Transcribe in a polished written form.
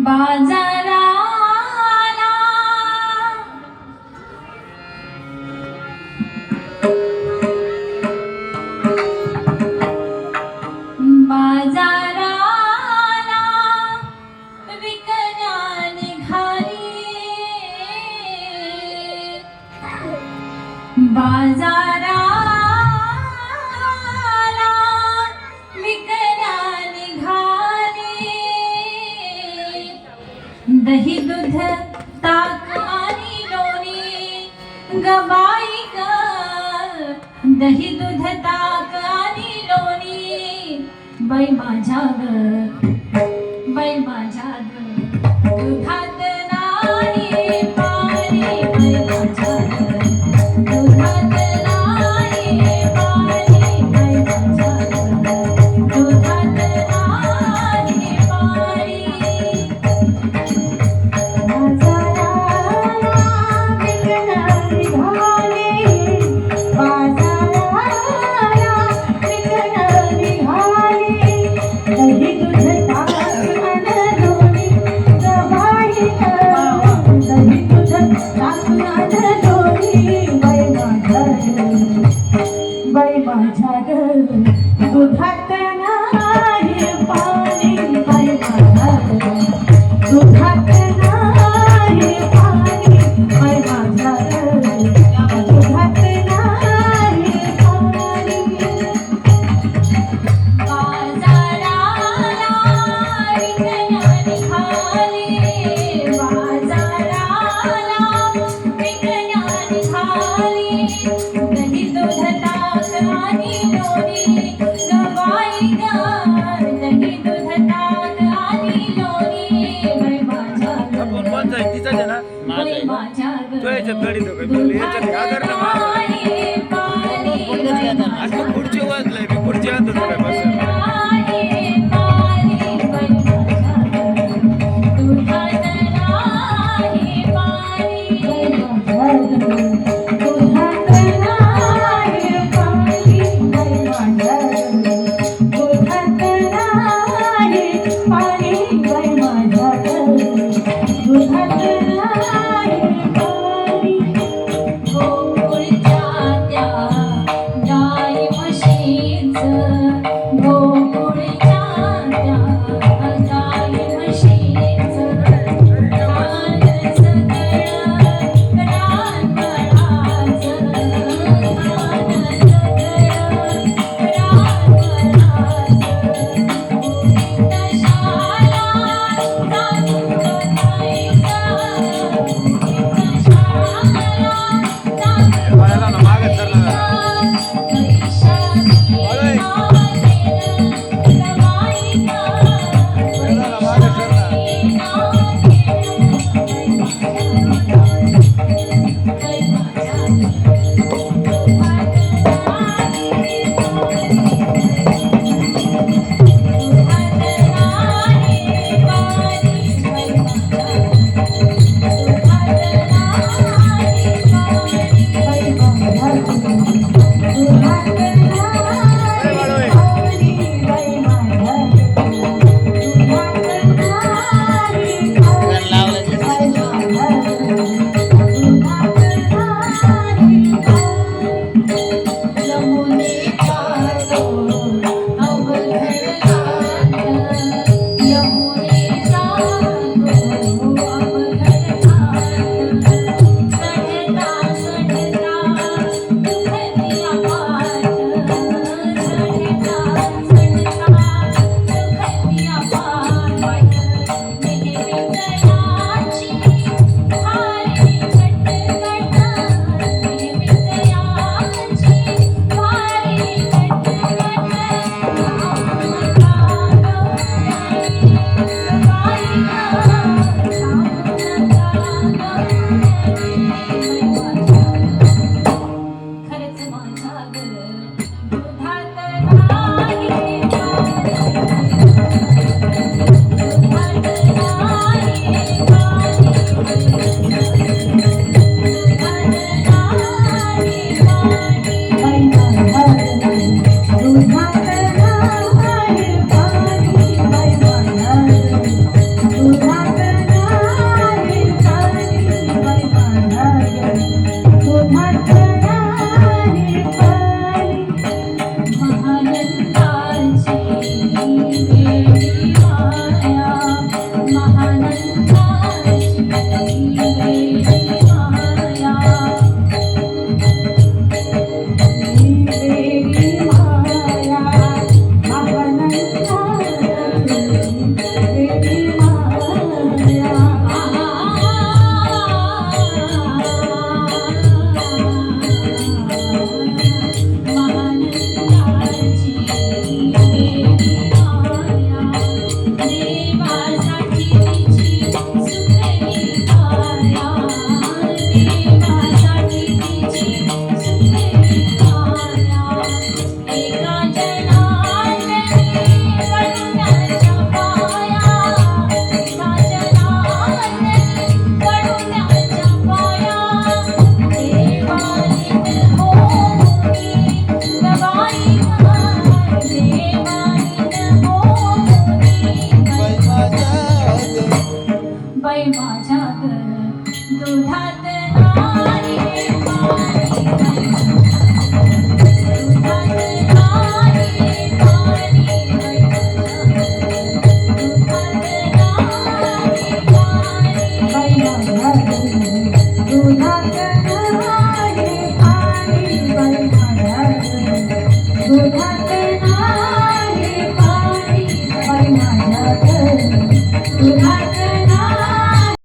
बाजाराला बाजाराला विकण्या निघाली बाजाराला विकण्या निघाली दही दूध ताक आणि लोणी गबाई ग दही दूध ताक आणि लोणी बाई माझ्या ग बाई माझ्या ग दुधात नाही पाणी बाई माझ्या ग दुधात नाही पाणी बाई माझ्या ग दुधात नाही पाणी दुधात नाही पाणी बाई माझ्या दुधात नाही पाणी बाई माझ्या दुधात नाही पाणी बाजाराला विकण्या निघाली बाजाराला विकण्या निघाली दही दूध ताक आणि लोणी गबाई ग दही दूध ताक आणि लोणी बाई माझ्या बाई माझ्या पुढची वाजलाय मी पुढची आणतो तुला बस दुधात